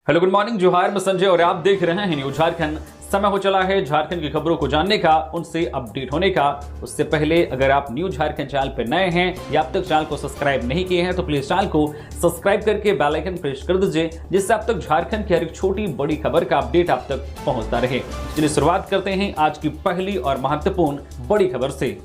Hello good morning, जोहार, मैं संजय और आप देख रहे हैं न्यूज झारखंड। समय हो चला है झारखंड की खबरों को जानने का, उनसे अपडेट होने का। उससे पहले अगर आप न्यूज झारखंड चैनल पर नए हैं या अब तक चैनल को सब्सक्राइब नहीं किए हैं तो प्लीज चैनल को सब्सक्राइब करके बेल आइकन प्रेस कर दीजिए, जिससे अब तक झारखंड की हर एक छोटी बड़ी खबर का अपडेट आप तक पहुंचता रहे। चलिए शुरुआत करते हैं आज की पहली और महत्वपूर्ण बड़ी खबर से।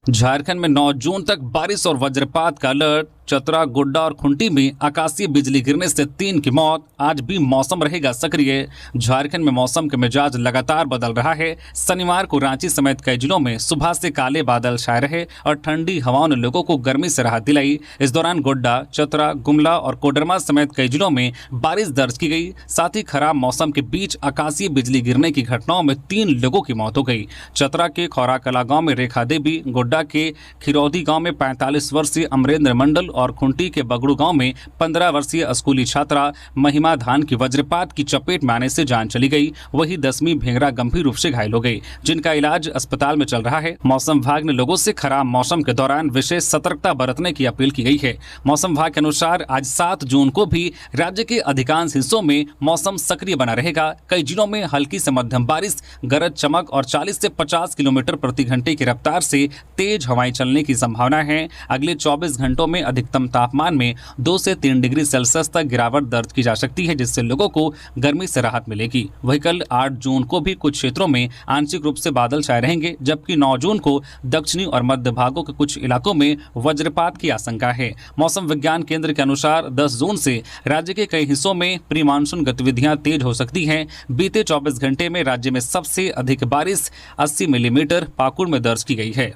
झारखंड में 9 जून तक बारिश और वज्रपात का अलर्ट। चतरा, गोड्डा और खुंटी में आकाशीय बिजली गिरने से 3 की मौत। आज भी मौसम रहेगा सक्रिय। झारखंड में मौसम के मिजाज लगातार बदल रहा है। शनिवार को रांची समेत कई जिलों में सुबह से काले बादल छाए रहे और ठंडी हवाओं ने लोगों को गर्मी से राहत दिलाई। इस दौरान गोड्डा, चतरा, गुमला और कोडरमा समेत कई जिलों में बारिश दर्ज की गई। साथ ही खराब मौसम के बीच आकाशीय बिजली गिरने की घटनाओं में 3 लोगों की मौत हो गई। चतरा के खौराकला गाँव में रेखा देवी, गोड्डा के खिरौदी गाँव में 45 वर्षीय अमरेंद्र मंडल और खुंटी के बगड़ू गांव में 15 वर्षीय स्कूली छात्रा महिमा धान की वज्रपात की चपेट में आने से जान चली गई। वहीं 10वीं भेंगरा गंभीर रूप से घायल हो गई, जिनका इलाज अस्पताल में चल रहा है। मौसम विभाग ने लोगों से खराब मौसम के दौरान विशेष सतर्कता बरतने की अपील की गई है। मौसम विभाग के अनुसार आज 7 जून को भी राज्य के अधिकांश हिस्सों में मौसम सक्रिय बना रहेगा। कई जिलों में हल्की से मध्यम बारिश, गरज चमक और 40 से 50 किलोमीटर प्रति घंटे की रफ्तार से तेज हवाएं चलने की संभावना है। अगले 24 घंटों में अधिकतम तापमान में 2 से 3 डिग्री सेल्सियस तक गिरावट दर्ज की जा सकती है, जिससे लोगों को गर्मी से राहत मिलेगी। वहीं कल 8 जून को भी कुछ क्षेत्रों में आंशिक रूप से बादल छाए रहेंगे, जबकि 9 जून को दक्षिणी और मध्य भागों के कुछ इलाकों में वज्रपात की आशंका है। मौसम विज्ञान केंद्र के अनुसार 10 जून से राज्य के कई हिस्सों में प्री मानसून गतिविधियां तेज हो सकती हैं। बीते 24 घंटे में राज्य में सबसे अधिक बारिश 80 मिलीमीटर पाकुड़ में दर्ज की गई है।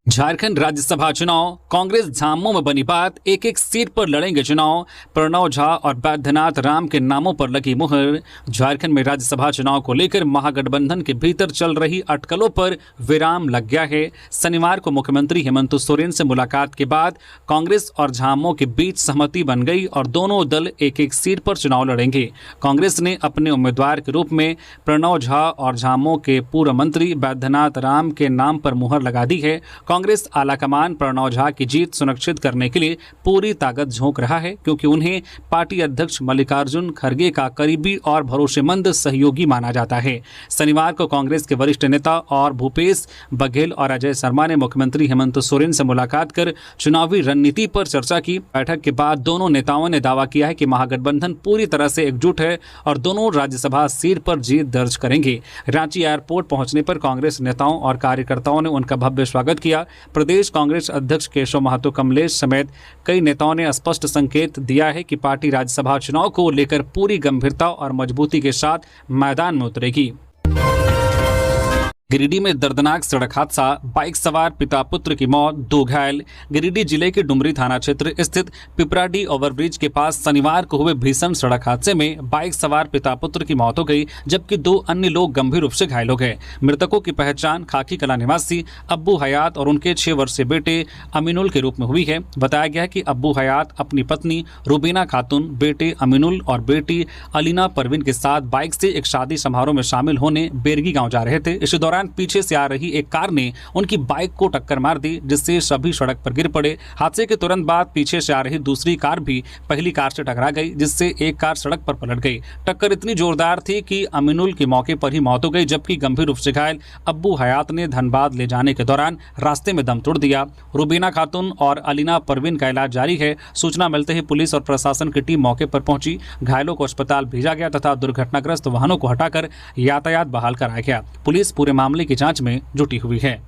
झारखंड राज्यसभा चुनाव, कांग्रेस झामुमो में बनी बात। एक सीट पर लड़ेंगे चुनाव। प्रणव झा और बैद्यनाथ राम के नामों पर लगी मुहर। झारखंड में राज्यसभा चुनाव को लेकर महागठबंधन के भीतर चल रही अटकलों पर विराम लग गया है। शनिवार को मुख्यमंत्री हेमंत सोरेन से मुलाकात के बाद कांग्रेस और झामुमो के बीच सहमति बन गई और दोनों दल एक सीट पर चुनाव लड़ेंगे। कांग्रेस ने अपने उम्मीदवार के रूप में प्रणव झा और झामुमो के पूर्व मंत्री बैद्यनाथ राम के नाम पर मुहर लगा दी है। कांग्रेस आलाकमान प्रणव झा की जीत सुनिश्चित करने के लिए पूरी ताकत झोंक रहा है, क्योंकि उन्हें पार्टी अध्यक्ष मल्लिकार्जुन खड़गे का करीबी और भरोसेमंद सहयोगी माना जाता है। शनिवार को कांग्रेस के वरिष्ठ नेता और भूपेश बघेल और अजय शर्मा ने मुख्यमंत्री हेमंत सोरेन से मुलाकात कर चुनावी रणनीति पर चर्चा की। बैठक के बाद दोनों नेताओं ने दावा किया है कि महागठबंधन पूरी तरह से एकजुट है और दोनों राज्यसभा सीट पर जीत दर्ज करेंगे। रांची एयरपोर्ट पहुंचने पर कांग्रेस नेताओं और कार्यकर्ताओं ने उनका भव्य स्वागत किया। प्रदेश कांग्रेस अध्यक्ष केशव महतो कमलेश समेत कई नेताओं ने स्पष्ट संकेत दिया है कि पार्टी राज्यसभा चुनाव को लेकर पूरी गंभीरता और मजबूती के साथ मैदान में उतरेगी। गिरिडीह में दर्दनाक सड़क हादसा, बाइक सवार पिता पुत्र की मौत, 2 घायल। गिरिडीह जिले के डुमरी थाना क्षेत्र स्थित पिपराडीह ओवरब्रिज के पास शनिवार को हुए भीषण सड़क हादसे में बाइक सवार पिता पुत्र की मौत हो गई, जबकि 2 अन्य लोग गंभीर रूप से घायल हो गए। मृतकों की पहचान खाकी कला निवासी अब्बू हयात और उनके 6 वर्षीय बेटे अमीनुल के रूप में हुई है। बताया गया है कि अब्बू हयात अपनी पत्नी रुबीना खातून, बेटे अमीनुल और बेटी अलीना परवीन के साथ बाइक से एक शादी समारोह में शामिल होने बेरगी गाँव जा रहे थे। इसी दौरान पीछे से आ रही एक कार ने उनकी बाइक को टक्कर मार दी, जिससे सभी सड़क पर गिर पड़े। हादसे के तुरंत बाद पीछे से आ रही दूसरी कार भी पहली कार से टकरा गई, जिससे एक कार सड़क पर पलट गई। टक्कर इतनी जोरदार थी कि अमीनुल की मौके पर ही मौत हो गई, जबकि गंभीर रूप से घायल अब्बू हयात ने धनबाद ले जाने के दौरान रास्ते में दम तोड़ दिया। रुबीना खातून और अलीना परवीन का इलाज जारी है। सूचना मिलते ही पुलिस और प्रशासन की टीम मौके पर पहुंची। घायलों को अस्पताल भेजा गया तथा दुर्घटनाग्रस्त वाहनों को हटाकर यातायात बहाल कराया गया। पुलिस पूरे मामले की जांच में जुटी हुई है।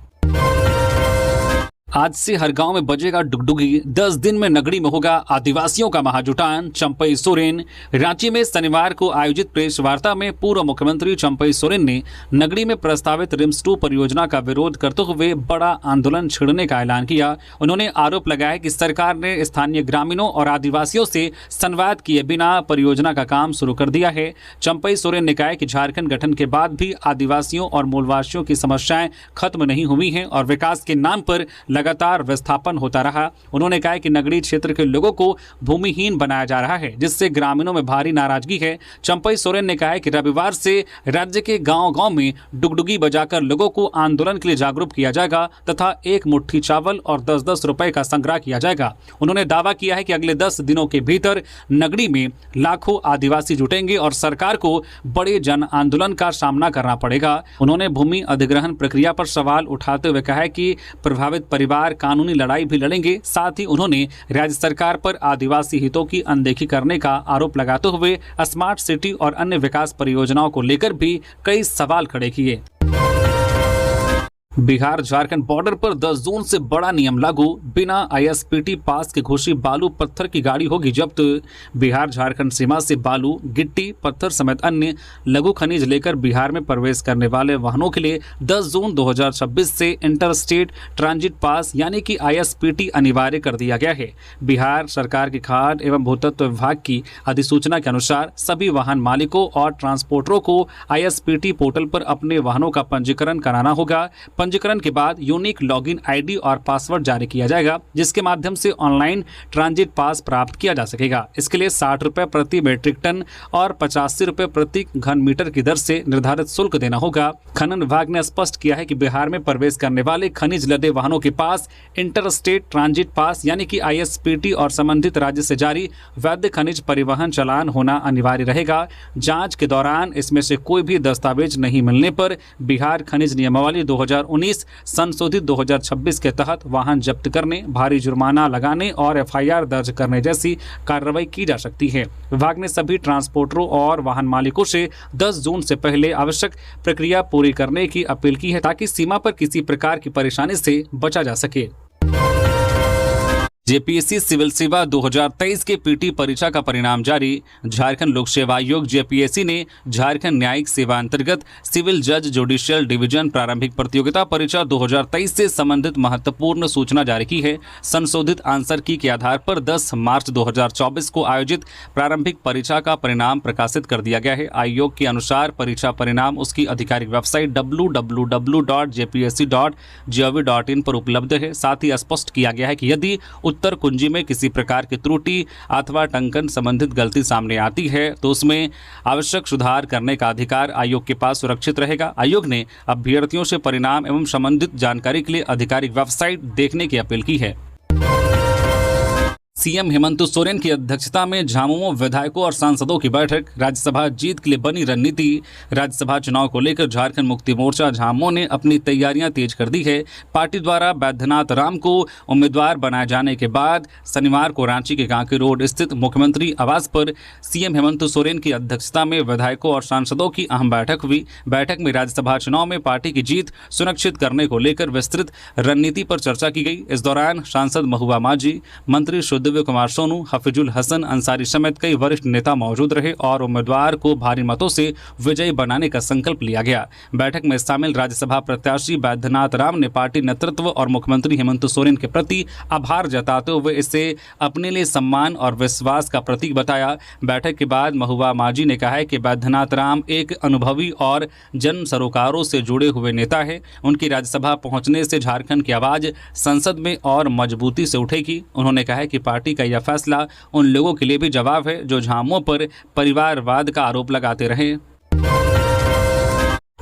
आज से हर गांव में बजेगा डुगडुगी। 10 दिन में नगरी में होगा आदिवासियों का महाजुटान, चंपई सोरेन। रांची में शनिवार को आयोजित प्रेस वार्ता में पूर्व मुख्यमंत्री चंपई सोरेन ने नगरी में प्रस्तावित रिम्स 2 परियोजना का विरोध करते हुए बड़ा आंदोलन छेड़ने का ऐलान किया। उन्होंने आरोप लगाया कि सरकार ने स्थानीय ग्रामीणों और आदिवासियों से संवाद किए बिना परियोजना का काम शुरू कर दिया है। चंपई सोरेन ने कहा कि झारखंड गठन के बाद भी आदिवासियों और मूलवासियों की समस्याएं खत्म नहीं हुई हैं और विकास के नाम पर लगातार विस्थापन होता रहा। उन्होंने कहा कि नगरीय क्षेत्र के लोगों को भूमिहीन बनाया जा रहा है, जिससे ग्रामीणों में भारी नाराजगी है। चंपई सोरेन ने कहा है कि रविवार से राज्य के गांव-गांव में डुगडुगी बजाकर लोगों को आंदोलन के लिए जागरूक किया जाएगा तथा एक मुट्ठी चावल और 10-10 रुपए का संग्रह किया जाएगा। उन्होंने दावा किया है कि अगले 10 दिनों के भीतर नगरी में लाखों आदिवासी जुटेंगे और सरकार को बड़े जन आंदोलन का सामना करना पड़ेगा। उन्होंने भूमि अधिग्रहण प्रक्रिया पर सवाल उठाते हुए कहा है कि प्रभावित परिवार कानूनी लड़ाई भी लड़ेंगे। साथ ही उन्होंने राज्य सरकार पर आदिवासी हितों की अनदेखी करने का आरोप लगाते हुए स्मार्ट सिटी और अन्य विकास परियोजनाओं को लेकर भी कई सवाल खड़े किए। बिहार झारखंड बॉर्डर पर 10 जून से बड़ा नियम लागू, बिना ISPT पास के घुसी बालू पत्थर की गाड़ी होगी जब्त। बिहार झारखंड सीमा से बालू, गिट्टी, पत्थर समेत अन्य लघु खनिज लेकर बिहार में प्रवेश करने वाले वाहनों के लिए 10 जून 2026 से इंटर स्टेट ट्रांजिट पास यानी कि ISPT अनिवार्य कर दिया गया है। बिहार सरकार की खाद्य एवं भूतत्व विभाग की अधिसूचना के अनुसार सभी वाहन मालिकों और ट्रांसपोर्टरों को ISPT पोर्टल पर अपने वाहनों का पंजीकरण कराना होगा। पंजीकरण के बाद यूनिक लॉगिन ID और पासवर्ड जारी किया जाएगा, जिसके माध्यम से ऑनलाइन ट्रांजिट पास प्राप्त किया जा सकेगा। इसके लिए 60 रुपये प्रति मेट्रिक टन और 85 रुपये प्रति घन मीटर की दर से निर्धारित शुल्क देना होगा। खनन विभाग ने स्पष्ट किया है कि बिहार में प्रवेश करने वाले खनिज लदे वाहनों के पास इंटर स्टेट ट्रांजिट पास यानी कि ISPT और संबंधित राज्य से जारी वैध खनिज परिवहन चालान होना अनिवार्य रहेगा। जांच के दौरान इसमें से कोई भी दस्तावेज नहीं मिलने पर बिहार खनिज नियमावली 2019 संशोधित 2026 के तहत वाहन जब्त करने, भारी जुर्माना लगाने और FIR दर्ज करने जैसी कार्रवाई की जा सकती है। विभाग ने सभी ट्रांसपोर्टरों और वाहन मालिकों से 10 जून से पहले आवश्यक प्रक्रिया पूरी करने की अपील की है ताकि सीमा पर किसी प्रकार की परेशानी से बचा जा सके। JPSC सिविल सेवा 2023 के PT परीक्षा का परिणाम जारी। झारखंड लोक सेवा आयोग JPSC ने झारखंड न्यायिक सेवा अंतर्गत सिविल जज जुडिशियल डिवीजन प्रारंभिक प्रतियोगिता परीक्षा 2023 से संबंधित महत्वपूर्ण सूचना जारी की है। संशोधित आंसर की के आधार पर 10 मार्च 2024 को आयोजित प्रारंभिक परीक्षा का परिणाम प्रकाशित कर दिया गया है। आयोग के अनुसार परीक्षा परिणाम उसकी आधिकारिक वेबसाइट www.jpsc.gov.in पर उपलब्ध है। साथ ही स्पष्ट किया गया है कि यदि उत्तर कुंजी में किसी प्रकार की त्रुटि अथवा टंकन संबंधित गलती सामने आती है तो उसमें आवश्यक सुधार करने का अधिकार आयोग के पास सुरक्षित रहेगा। आयोग ने अभ्यर्थियों से परिणाम एवं संबंधित जानकारी के लिए आधिकारिक वेबसाइट देखने की अपील की है। CM हेमंत सोरेन की अध्यक्षता में झामुमो विधायकों और सांसदों की बैठक। राज्यसभा जीत के लिए बनी रणनीति। राज्यसभा चुनाव को लेकर झारखंड मुक्ति मोर्चा झामुमो ने अपनी तैयारियां तेज कर दी है। पार्टी द्वारा बैद्यनाथ राम को उम्मीदवार बनाए जाने के बाद शनिवार को रांची के कांके रोड स्थित मुख्यमंत्री आवास पर CM हेमंत सोरेन की अध्यक्षता में विधायकों और सांसदों की अहम बैठक हुई। बैठक में राज्यसभा चुनाव में पार्टी की जीत सुनिश्चित करने को लेकर विस्तृत रणनीति पर चर्चा की गई। इस दौरान सांसद महबूबा मांझी, मंत्री दिव्य कुमार सोनू, हफीजुल हसन अंसारी समेत कई वरिष्ठ नेता मौजूद रहे और उम्मीदवार को भारी मतों से विजयी बनाने का संकल्प लिया गया। बैठक में शामिल राज्यसभा प्रत्याशी बैद्यनाथ राम ने पार्टी नेतृत्व और मुख्यमंत्री हेमंत सोरेन के प्रति आभार जताते हुए इसे अपने लिए सम्मान और विश्वास का प्रतीक बताया। बैठक के बाद महबूबा मांझी ने कहा है कि बैद्यनाथ राम एक अनुभवी और जन सरोकारों से जुड़े हुए नेता है। उनकी राज्यसभा पहुंचने से झारखंड की आवाज संसद में और मजबूती से उठेगी। उन्होंने कहा है कि पार्टी का यह फैसला उन लोगों के लिए भी जवाब है जो झामुमो पर परिवारवाद का आरोप लगाते रहे।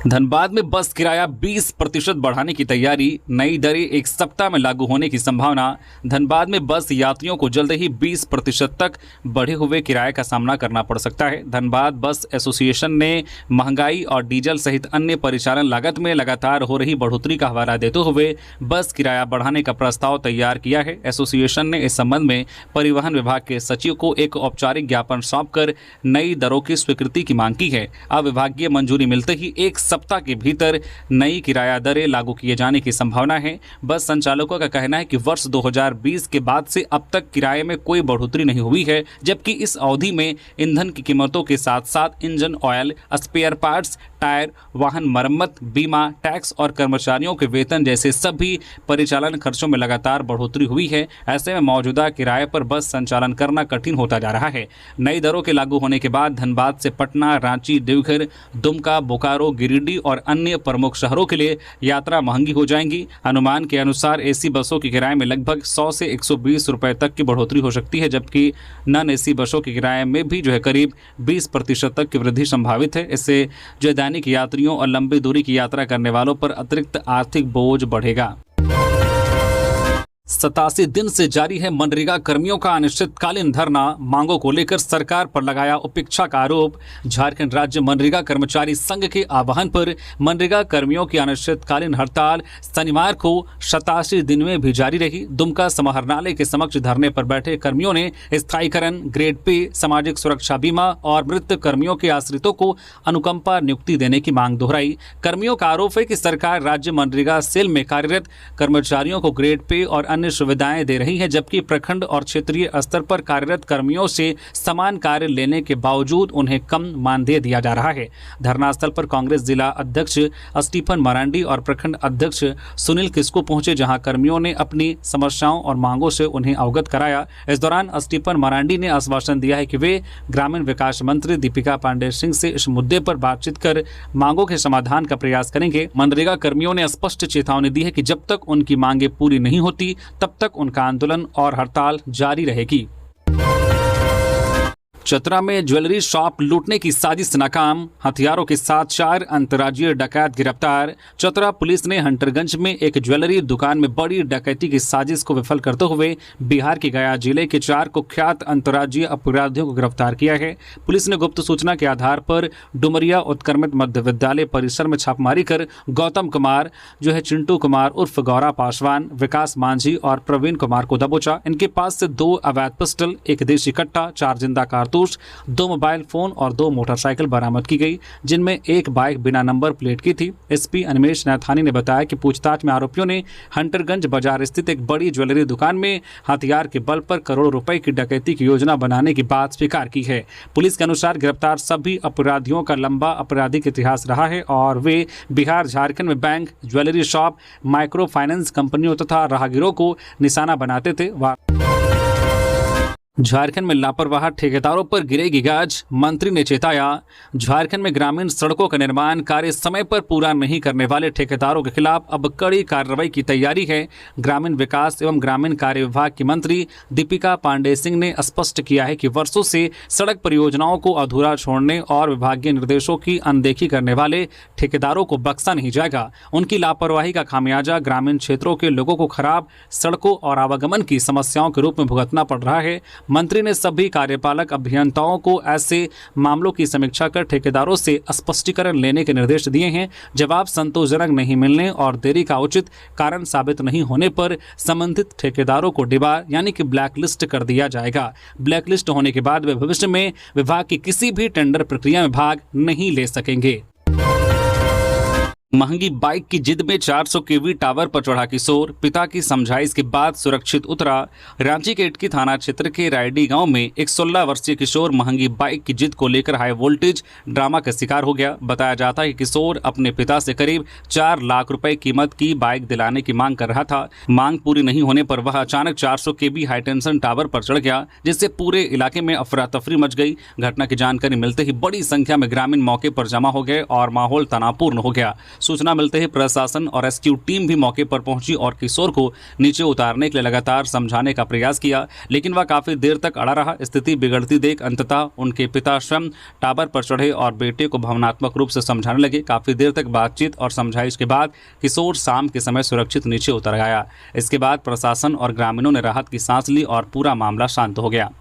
धनबाद में बस किराया 20% बढ़ाने की तैयारी। नई दरें एक सप्ताह में लागू होने की संभावना। धनबाद में बस यात्रियों को जल्द ही 20% तक बढ़े हुए किराए का सामना करना पड़ सकता है। धनबाद बस एसोसिएशन ने महंगाई और डीजल सहित अन्य परिचालन लागत में लगातार हो रही बढ़ोतरी का हवाला देते हुए बस किराया बढ़ाने का प्रस्ताव तैयार किया है। एसोसिएशन ने इस संबंध में परिवहन विभाग के सचिव को एक औपचारिक ज्ञापन सौंपकर नई दरों की स्वीकृति की मांग की है। अब विभागीय मंजूरी मिलते ही एक सप्ताह के भीतर नई किराया दरें लागू किए जाने की संभावना है। बस संचालकों का कहना है कि वर्ष 2020 के बाद से अब तक किराए में कोई बढ़ोतरी नहीं हुई है, जबकि इस अवधि में ईंधन की कीमतों के साथ साथ engine oil, spare parts, tyre, वाहन मरम्मत, बीमा, टैक्स और कर्मचारियों के वेतन जैसे सभी परिचालन खर्चों में लगातार बढ़ोतरी हुई है। ऐसे में मौजूदा किराए पर बस संचालन करना कठिन होता जा रहा है। नई दरों के लागू होने के बाद धनबाद से पटना, रांची, देवघर, दुमका, बोकारो, गिरिडीह गिरिडीह और अन्य प्रमुख शहरों के लिए यात्रा महंगी हो जाएंगी। अनुमान के अनुसार एसी बसों के किराए में लगभग 100 से 120 रुपए तक की बढ़ोतरी हो सकती है, जबकि नॉन एसी बसों के किराए में भी करीब 20% तक की वृद्धि संभावित है। इससे दैनिक यात्रियों और लंबी दूरी की यात्रा करने वालों पर अतिरिक्त आर्थिक बोझ बढ़ेगा। 87 दिन से जारी है मनरेगा कर्मियों का अनिश्चितकालीन धरना। मांगों को लेकर सरकार पर लगाया उपेक्षा का आरोप। झारखंड राज्य मनरेगा कर्मचारी संघ के आह्वान पर मनरेगा कर्मियों की अनिश्चितकालीन हड़ताल शनिवार को 87 दिन में भी जारी रही। दुमका समाहरणालय के समक्ष धरने पर बैठे कर्मियों ने स्थायीकरण, ग्रेड पे, सामाजिक सुरक्षा बीमा और मृत कर्मियों के आश्रितों को अनुकंपा नियुक्ति देने की मांग दोहराई। कर्मियों का आरोप है कि सरकार राज्य मनरेगा सेल में कार्यरत कर्मचारियों को ग्रेड पे और अन्य सुविधाएं दे रही है, जबकि प्रखंड और क्षेत्रीय स्तर पर कार्यरत कर्मियों से समान कार्य लेने के बावजूद उन्हें कम मानदेय दिया जा रहा है। धरनास्थल पर कांग्रेस जिला अध्यक्ष स्टीफन मरांडी और प्रखंड अध्यक्ष सुनील किस्कू पहुंचे, जहां कर्मियों ने अपनी समस्याओं और मांगों से उन्हें अवगत कराया। इस दौरान स्टीफन मरांडी ने आश्वासन दिया है कि वे ग्रामीण विकास मंत्री दीपिका पांडे सिंह से इस मुद्दे पर बातचीत कर मांगों के समाधान का प्रयास करेंगे। मनरेगा कर्मियों ने स्पष्ट चेतावनी दी है कि जब तक उनकी मांगे पूरी नहीं होती तब तक उनका आंदोलन और हड़ताल जारी रहेगी। चतरा में ज्वेलरी शॉप लूटने की साजिश नाकाम, हथियारों के साथ 4 अंतर्राज्यीय डकैत गिरफ्तार। चतरा पुलिस ने हंटरगंज में एक ज्वेलरी दुकान में बड़ी डकैती की साजिश को विफल करते हुए बिहार के गया जिले के 4 कुख्यात अंतर्राज्यीय अपराधियों को गिरफ्तार किया है। पुलिस ने गुप्त सूचना के आधार पर डुमरिया उत्क्रमित मध्य विद्यालय परिसर में छापेमारी कर गौतम कुमार चिंटू कुमार उर्फ गौरा पासवान, विकास मांझी और प्रवीण कुमार को दबोचा। इनके पास से 2 अवैध पिस्टल, 1 देशी कट्टा, 4 जिंदा कारतूस, 2 मोबाइल फोन और 2 मोटरसाइकिल बरामद की गई, जिनमें एक बाइक बिना नंबर प्लेट की थी। एसपी अनिमेश नैथानी ने बताया कि पूछताछ में आरोपियों ने हंटरगंज बाजार स्थित एक बड़ी ज्वेलरी दुकान में हथियार के बल पर करोड़ों रुपए की डकैती की योजना बनाने की बात स्वीकार की है। पुलिस के अनुसार गिरफ्तार सभी अपराधियों का लंबा आपराधिक इतिहास रहा है और वे बिहार झारखंड में bank, jewellery shop, micro finance कंपनियों तथा राहगीरों को निशाना बनाते थे। झारखंड में लापरवाह ठेकेदारों पर गिरेगी गाज, मंत्री ने चेताया। झारखंड में ग्रामीण सड़कों का निर्माण कार्य समय पर पूरा नहीं करने वाले ठेकेदारों के खिलाफ अब कड़ी कार्रवाई की तैयारी है। ग्रामीण विकास एवं ग्रामीण कार्य विभाग की मंत्री दीपिका पांडे सिंह ने स्पष्ट किया है कि वर्षों से सड़क परियोजनाओं को अधूरा छोड़ने और विभागीय निर्देशों की अनदेखी करने वाले ठेकेदारों को बख्शा नहीं जाएगा। उनकी लापरवाही का खामियाजा ग्रामीण क्षेत्रों के लोगों को खराब सड़कों और आवागमन की समस्याओं के रूप में भुगतना पड़ रहा है। मंत्री ने सभी कार्यपालक अभियंताओं को ऐसे मामलों की समीक्षा कर ठेकेदारों से स्पष्टीकरण लेने के निर्देश दिए हैं। जवाब संतोषजनक नहीं मिलने और देरी का उचित कारण साबित नहीं होने पर संबंधित ठेकेदारों को डिबार यानी कि ब्लैकलिस्ट कर दिया जाएगा। ब्लैकलिस्ट होने के बाद वे भविष्य में विभाग की किसी भी टेंडर प्रक्रिया में भाग नहीं ले सकेंगे। महंगी बाइक की जिद में 400 केवी टावर पर चढ़ा किशोर, पिता की समझाइश के बाद सुरक्षित उतरा। रांची के इटकी थाना क्षेत्र के रायडी गांव में एक 16 वर्षीय किशोर महंगी बाइक की जिद को लेकर हाई वोल्टेज ड्रामा का शिकार हो गया। बताया जाता है कि किशोर अपने पिता से करीब 4 लाख रुपए कीमत की बाइक दिलाने की मांग कर रहा था। मांग पूरी नहीं होने पर वह अचानक 400 केवी हाईटेंशन टावर पर चढ़ गया, जिससे पूरे इलाके में अफरा तफरी मच गई। घटना की जानकारी मिलते ही बड़ी संख्या में ग्रामीण मौके पर जमा हो गए और माहौल तनावपूर्ण हो गया। सूचना मिलते ही प्रशासन और रेस्क्यू टीम भी मौके पर पहुंची और किशोर को नीचे उतारने के लिए लगातार समझाने का प्रयास किया, लेकिन वह काफी देर तक अड़ा रहा। स्थिति बिगड़ती देख अंततः उनके पिता स्वयं टावर पर चढ़े और बेटे को भावनात्मक रूप से समझाने लगे। काफी देर तक बातचीत और समझाइश के बाद किशोर शाम के समय सुरक्षित नीचे उतर गया। इसके बाद प्रशासन और ग्रामीणों ने राहत की सांस ली और पूरा मामला शांत हो गया।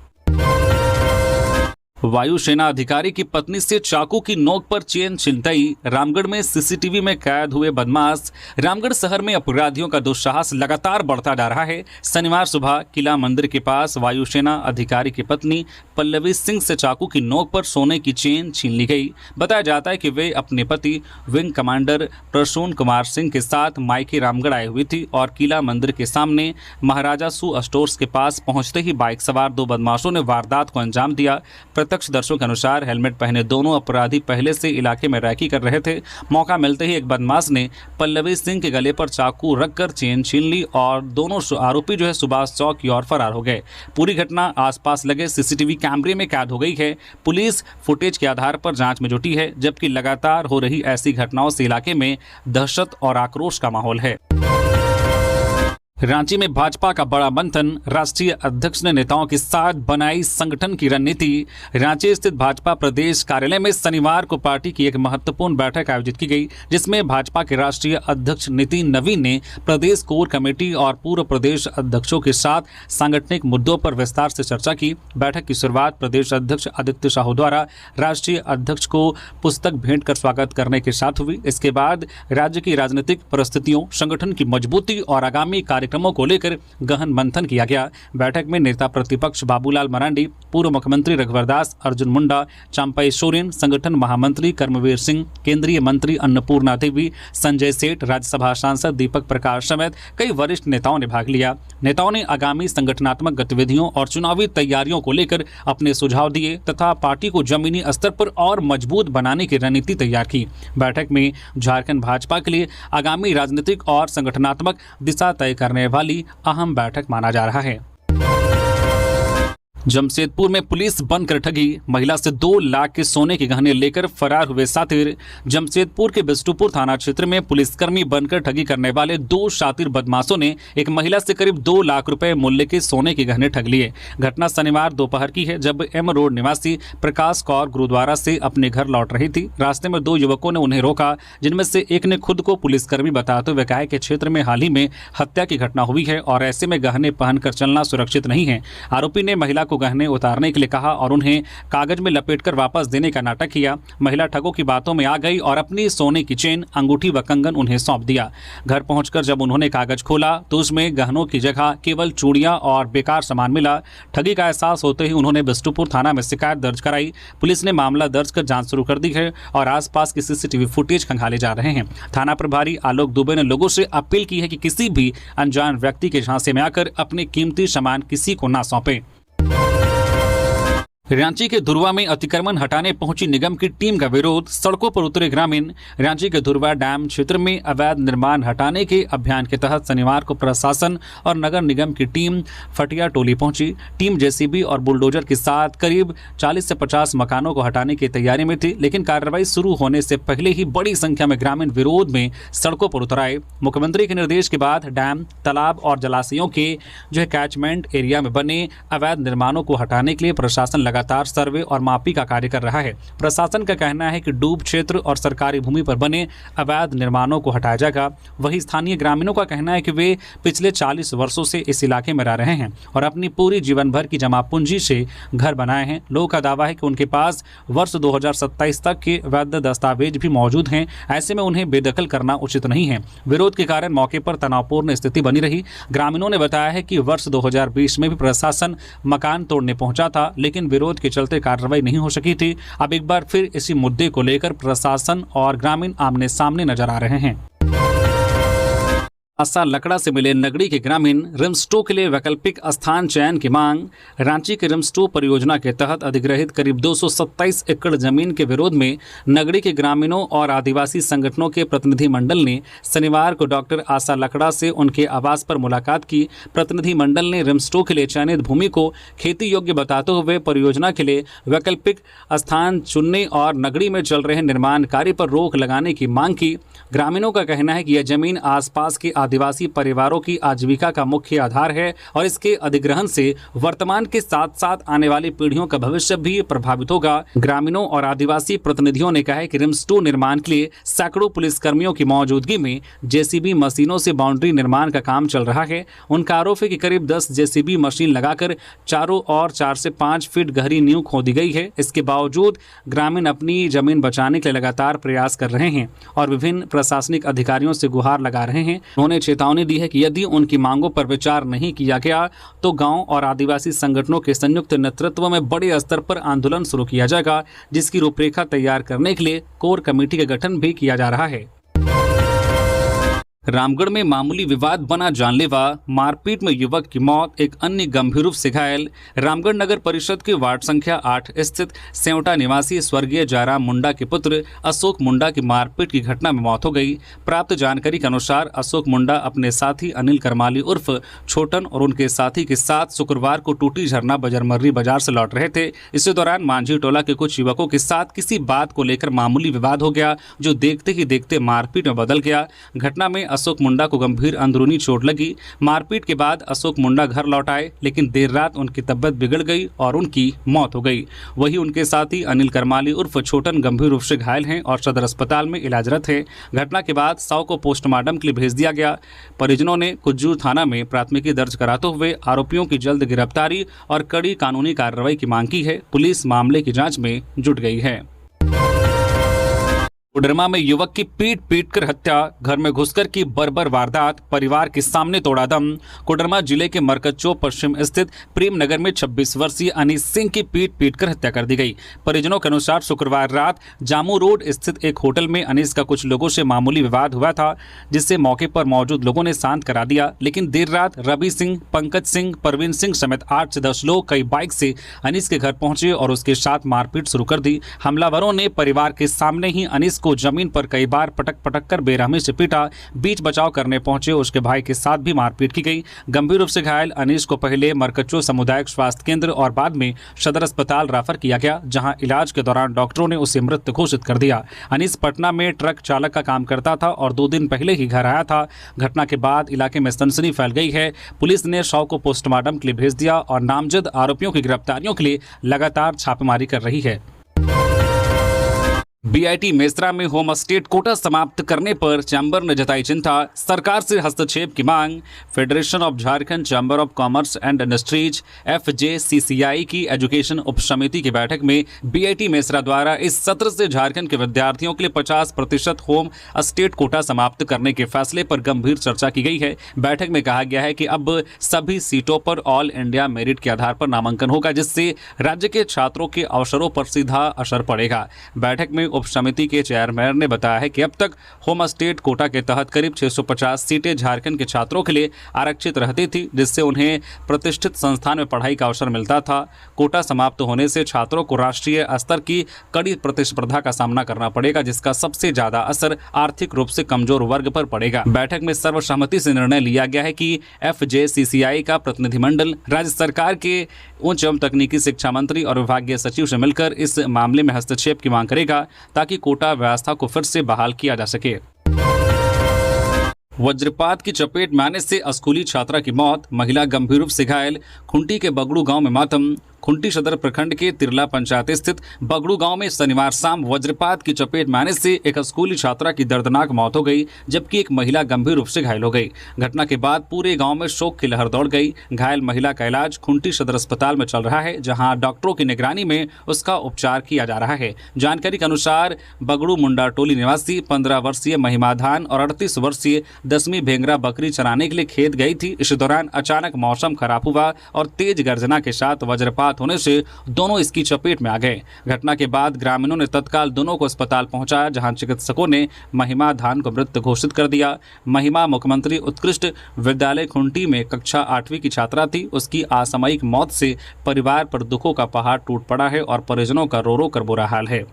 वायुसेना अधिकारी की पत्नी से चाकू की नोक पर चेन छिनतई। रामगढ़ में सीसीटीवी में कैद हुए बदमाश। रामगढ़ शहर में अपराधियों का दुस्साहस लगातार बढ़ता जा रहा है। शनिवार सुबह किला मंदिर के पास वायुसेना अधिकारी की पत्नी पल्लवी सिंह से चाकू की नोक पर सोने की चेन छीन ली गई। बताया जाता है कि वे अपने पति विंग कमांडर प्रसून कुमार सिंह के साथ मायके रामगढ़ आई हुई थी और किला मंदिर के सामने महाराजा सू स्टोर्स के पास पहुंचते ही बाइक सवार 2 बदमाशों ने वारदात को अंजाम दिया। प्रत्यक्षदर्शियों के अनुसार हेलमेट पहने दोनों अपराधी पहले से इलाके में रैकी कर रहे थे। मौका मिलते ही एक बदमाश ने पल्लवी सिंह के गले पर चाकू रखकर चेन छीन ली और दोनों आरोपी जो है सुभाष चौक की ओर फरार हो गए। पूरी घटना आसपास लगे सीसीटीवी कैमरे में कैद हो गई है। पुलिस फुटेज के आधार पर जांच में जुटी है, जबकि लगातार हो रही ऐसी घटनाओं से इलाके में दहशत और आक्रोश का माहौल है। रांची में भाजपा का बड़ा मंथन, राष्ट्रीय अध्यक्ष ने नेताओं के साथ बनाई संगठन की रणनीति। रांची स्थित भाजपा प्रदेश कार्यालय में शनिवार को पार्टी की एक महत्वपूर्ण बैठक आयोजित की गई, जिसमें भाजपा के राष्ट्रीय अध्यक्ष नितिन नवीन ने प्रदेश कोर कमेटी और पूर्व प्रदेश अध्यक्षों के साथ सांगठनिक मुद्दों पर विस्तार से चर्चा की। बैठक की शुरुआत प्रदेश अध्यक्ष आदित्य साहू द्वारा राष्ट्रीय अध्यक्ष को पुस्तक भेंट कर स्वागत करने के साथ हुई। इसके बाद राज्य की राजनीतिक परिस्थितियों, संगठन की मजबूती और आगामी कार्यक्रमों को लेकर गहन मंथन किया गया। बैठक में नेता प्रतिपक्ष बाबूलाल मरांडी, पूर्व मुख्यमंत्री रघुवर दास, अर्जुन मुंडा, चंपई सोरेन, संगठन महामंत्री कर्मवीर सिंह, केंद्रीय मंत्री अन्नपूर्णा देवी, संजय सेठ, राज्यसभा सांसद दीपक प्रकाश समेत कई वरिष्ठ नेताओं ने भाग लिया। नेताओं ने आगामी संगठनात्मक गतिविधियों और चुनावी तैयारियों को लेकर अपने सुझाव दिए तथा पार्टी को जमीनी स्तर पर और मजबूत बनाने की रणनीति तैयार की। बैठक में झारखंड भाजपा के लिए आगामी राजनीतिक और संगठनात्मक दिशा तय करने वाली अहम बैठक माना जा रहा है। जमशेदपुर में पुलिस बनकर ठगी, महिला से 2 लाख के सोने के गहने लेकर फरार हुए शातिर। जमशेदपुर के बिष्टुपुर थाना क्षेत्र में पुलिसकर्मी बनकर ठगी करने वाले 2 शातिर बदमाशों ने एक महिला से करीब 2 लाख रुपए मूल्य के सोने के गहने ठग लिए। घटना शनिवार दोपहर की है, जब एम रोड निवासी प्रकाश कौर गुरुद्वारा से अपने घर लौट रही थी। रास्ते में 2 युवकों ने उन्हें रोका, जिनमें से एक ने खुद को पुलिसकर्मी बताते हुए कहा कि क्षेत्र में हाल ही में हत्या की घटना हुई है और ऐसे में गहने पहनकर चलना सुरक्षित नहीं है। आरोपी ने महिला को गहने उतारने के लिए कहा और उन्हें कागज में लपेटकर वापस देने का नाटक किया। महिला ठगों की बातों में आ गई और अपनी सोने की चेन, अंगूठी व कंगन उन्हें सौंप दिया। घर पहुंचकर जब उन्होंने कागज खोला तो उसमें गहनों की जगह केवल चूड़ियां और बेकार सामान मिला। ठगी का एहसास होते ही उन्होंने बिष्टुपुर थाना में शिकायत दर्ज कराई। पुलिस ने मामला दर्ज कर जांच शुरू कर दी है और आसपास की सीसीटीवी फुटेज खंगाले जा रहे हैं। थाना प्रभारी आलोक दुबे ने लोगों से अपील की है कि किसी भी अनजान व्यक्ति के झांसे में आकर अपने कीमती सामान किसी को ना सौंपें। रांची के धुरवा में अतिक्रमण हटाने पहुंची निगम की टीम का विरोध, सड़कों पर उतरे ग्रामीण। रांची के धुरवा डैम क्षेत्र में अवैध निर्माण हटाने के अभियान के तहत शनिवार को प्रशासन और नगर निगम की टीम फटिया टोली पहुंची। टीम जेसीबी और बुलडोजर के साथ करीब 40 से 50 मकानों को हटाने की तैयारी में थी, लेकिन कार्रवाई शुरू होने से पहले ही बड़ी संख्या में ग्रामीण विरोध में सड़कों पर उतर आए। मुख्यमंत्री के निर्देश के बाद डैम, तालाब और जलाशयों के जो है कैचमेंट एरिया में बने अवैध निर्माणों को हटाने के लिए प्रशासन लगातार सर्वे और मापी का कार्य कर रहा है। प्रशासन का कहना है कि डूब क्षेत्र और सरकारी भूमि पर बने अवैध निर्माणों को हटाया जाएगा। वहीं स्थानीय ग्रामीणों का कहना है कि वे पिछले 40 वर्षों से इस इलाके में रह रहे हैं और अपनी पूरी जीवन भर की जमा पूंजी से घर बनाए हैं। लोगों का दावा है कि उनके पास वर्ष 2027 तक के वैध दस्तावेज भी मौजूद हैं। ऐसे में उन्हें बेदखल करना उचित नहीं है। विरोध के कारण मौके पर तनावपूर्ण स्थिति बनी रही। ग्रामीणों ने बताया है कि वर्ष 2020 में भी प्रशासन मकान तोड़ने पहुंचा था, लेकिन विरोध के चलते कार्रवाई नहीं हो सकी थी। अब एक बार फिर इसी मुद्दे को लेकर प्रशासन और ग्रामीण आमने सामने नजर आ रहे हैं। आशा लकड़ा से मिले नगड़ी के ग्रामीण, रिम्स्टो के लिए वैकल्पिक स्थान चयन की मांग। रांची के रिम्स्टो परियोजना के तहत अधिग्रहित करीब 227 एकड़ जमीन के विरोध में नगड़ी के ग्रामीणों और आदिवासी संगठनों के प्रतिनिधि मंडल ने शनिवार को डॉक्टर आशा लकड़ा से उनके आवास पर मुलाकात की। प्रतिनिधि मंडल ने रिम्स्टो के लिए चयनित भूमि को खेती योग्य बताते हुए परियोजना के लिए वैकल्पिक स्थान चुनने और नगड़ी में चल रहे निर्माण कार्य पर रोक लगाने की मांग की। ग्रामीणों का कहना है कि यह जमीन आसपास के आदिवासी परिवारों की आजीविका का मुख्य आधार है और इसके अधिग्रहण से वर्तमान के साथ साथ आने वाली पीढ़ियों का भविष्य भी प्रभावित होगा। ग्रामीणों और आदिवासी प्रतिनिधियों ने कहा है कि रिम्स-2 निर्माण के लिए सैकड़ों पुलिसकर्मियों की मौजूदगी में जेसीबी मशीनों से बाउंड्री निर्माण का काम चल रहा है। उनका आरोप है कि करीब 10 जेसीबी मशीन लगाकर चारों ओर 4 से 5 फीट गहरी नींव खोदी गई है। इसके बावजूद ग्रामीण अपनी जमीन बचाने के लिए लगातार प्रयास कर रहे हैं और विभिन्न प्रशासनिक अधिकारियों से गुहार लगा रहे हैं। उन्होंने चेतावनी दी है कि यदि उनकी मांगों पर विचार नहीं किया गया तो गांव और आदिवासी संगठनों के संयुक्त नेतृत्व में बड़े स्तर पर आंदोलन शुरू किया जाएगा, जिसकी रूपरेखा तैयार करने के लिए कोर कमेटी का गठन भी किया जा रहा है। रामगढ़ में मामूली विवाद बना जानलेवा, मारपीट में युवक की मौत, एक अन्य गंभीर रूप से घायल। रामगढ़ नगर परिषद के वार्ड संख्या 8 स्थित सेवटा निवासी स्वर्गीय जयराम मुंडा के पुत्र अशोक मुंडा की मारपीट की घटना में मौत हो गई। प्राप्त जानकारी के अनुसार अशोक मुंडा अपने साथी अनिल करमाली उर्फ छोटन और उनके साथी के साथ शुक्रवार को टूटी झरना बजरमर्री बाजार से लौट रहे थे। इसी दौरान मांझी टोला के कुछ युवकों के साथ किसी बात को लेकर मामूली विवाद हो गया, जो देखते ही देखते मारपीट में बदल गया। घटना में अशोक मुंडा को गंभीर अंदरूनी चोट लगी। मारपीट के बाद अशोक मुंडा घर लौट आए, लेकिन देर रात उनकी तबियत बिगड़ गई और उनकी मौत हो गई। वहीं उनके साथी अनिल करमाली उर्फ छोटन गंभीर रूप से घायल हैं और सदर अस्पताल में इलाजरत हैं। घटना के बाद शव को पोस्टमार्टम के लिए भेज दिया गया। परिजनों ने कुज्जूर थाना में प्राथमिकी दर्ज कराते हुए आरोपियों की जल्द गिरफ्तारी और कड़ी कानूनी कार्रवाई की मांग की है। पुलिस मामले की जांच में जुट गई है। कोडरमा में युवक की पीट कर हत्या, घर में घुसकर की बर्बर वारदात, परिवार के सामने तोड़ा दम। कोडरमा जिले के मरकच्चो पश्चिम स्थित प्रेम नगर में 26 वर्षीय अनीस सिंह की पीट कर हत्या कर दी गई। परिजनों के अनुसार शुक्रवार रात जामू रोड स्थित एक होटल में अनीस का कुछ लोगों से मामूली विवाद हुआ था, जिससे मौके पर मौजूद लोगों ने शांत करा दिया। लेकिन देर रात रवि सिंह, पंकज सिंह, परवीन सिंह समेत 8 से 10 लोग कई बाइक से अनीस के घर पहुंचे और उसके साथ मारपीट शुरू कर दी। हमलावरों ने परिवार के सामने ही अनीस को जमीन पर कई बार पटक कर बेरहमी से पीटा। बीच बचाव करने पहुंचे उसके भाई के साथ भी मारपीट की गई। गंभीर रूप से घायल अनीस को पहले मरकच्चो सामुदायिक स्वास्थ्य केंद्र और बाद में सदर अस्पताल रेफर किया गया, जहां इलाज के दौरान डॉक्टरों ने उसे मृत घोषित कर दिया। अनीस पटना में ट्रक चालक का काम करता था और 2 दिन पहले ही घर आया था। घटना के बाद इलाके में सनसनी फैल गई है। पुलिस ने शव को पोस्टमार्टम के लिए भेज दिया और नामजद आरोपियों की गिरफ्तारियों के लिए लगातार छापेमारी कर रही है। बीआईटी मेसरा में होम स्टेट कोटा समाप्त करने पर चैंबर ने जताई चिंता, सरकार से हस्तक्षेप की मांग। Federation of Jharkhand chamber of commerce and industries FJCCI की एजुकेशन उप समिति की बैठक में बीआईटी मेसरा द्वारा इस सत्र से झारखंड के विद्यार्थियों के लिए 50% होम स्टेट कोटा समाप्त करने के फैसले पर गंभीर चर्चा की गई है। बैठक में कहा गया है कि अब सभी सीटों पर ऑल इंडिया मेरिट के आधार पर नामांकन होगा, जिससे राज्य के छात्रों के अवसरों पर सीधा असर पड़ेगा। बैठक में उप समिति के चेयरमैन ने बताया है कि अब तक होम स्टेट कोटा के तहत करीब 650 सीटें झारखंड के छात्रों के लिए आरक्षित रहती थी, जिससे उन्हें प्रतिष्ठित संस्थान में पढ़ाई का अवसर मिलता था। कोटा समाप्त होने से छात्रों को राष्ट्रीय स्तर की कड़ी प्रतिस्पर्धा का सामना करना पड़ेगा, जिसका सबसे ज्यादा असर आर्थिक रूप से कमजोर वर्ग पर पड़ेगा। बैठक में सर्वसम्मति से निर्णय लिया गया है कि FJCCI का प्रतिनिधिमंडल राज्य सरकार के उच्च एवं तकनीकी शिक्षा मंत्री और विभागीय सचिव से मिलकर इस मामले में हस्तक्षेप की मांग करेगा, ताकि कोटा व्यवस्था को फिर से बहाल किया जा सके। वज्रपात की चपेट में आने से स्कूली छात्रा की मौत, महिला गंभीर रूप से घायल। खुंटी के बगड़ू गांव में मातम। खुंटी सदर प्रखंड के तिरला पंचायत स्थित बगड़ू गांव में शनिवार शाम वज्रपात की चपेट में आने से एक स्कूली छात्रा की दर्दनाक मौत हो गई, जबकि एक महिला गंभीर रूप से घायल हो गई। घटना के बाद पूरे गांव में शोक की लहर दौड़ गई। घायल महिला का इलाज खुंटी सदर अस्पताल में चल रहा है, जहां डॉक्टरों की निगरानी में उसका उपचार किया जा रहा है। जानकारी के अनुसार बगड़ू मुंडा टोली निवासी 15 वर्षीय महिमा धान और 38 वर्षीय 10वीं भेंगरा बकरी चराने के लिए खेत गई थी। इस दौरान अचानक मौसम खराब हुआ और तेज गर्जना के साथ वज्रपात होने से दोनों इसकी चपेट में आ गए। घटना के बाद ग्रामीणों ने तत्काल दोनों को अस्पताल पहुंचाया, जहां चिकित्सकों ने महिमा धान को मृत घोषित कर दिया। महिमा मुख्यमंत्री उत्कृष्ट विद्यालय खुंटी में कक्षा 8वीं की छात्रा थी। उसकी असामयिक मौत से परिवार पर दुखों का पहाड़ टूट पड़ा है और परिजनों का रो रो कर बुरा हाल है।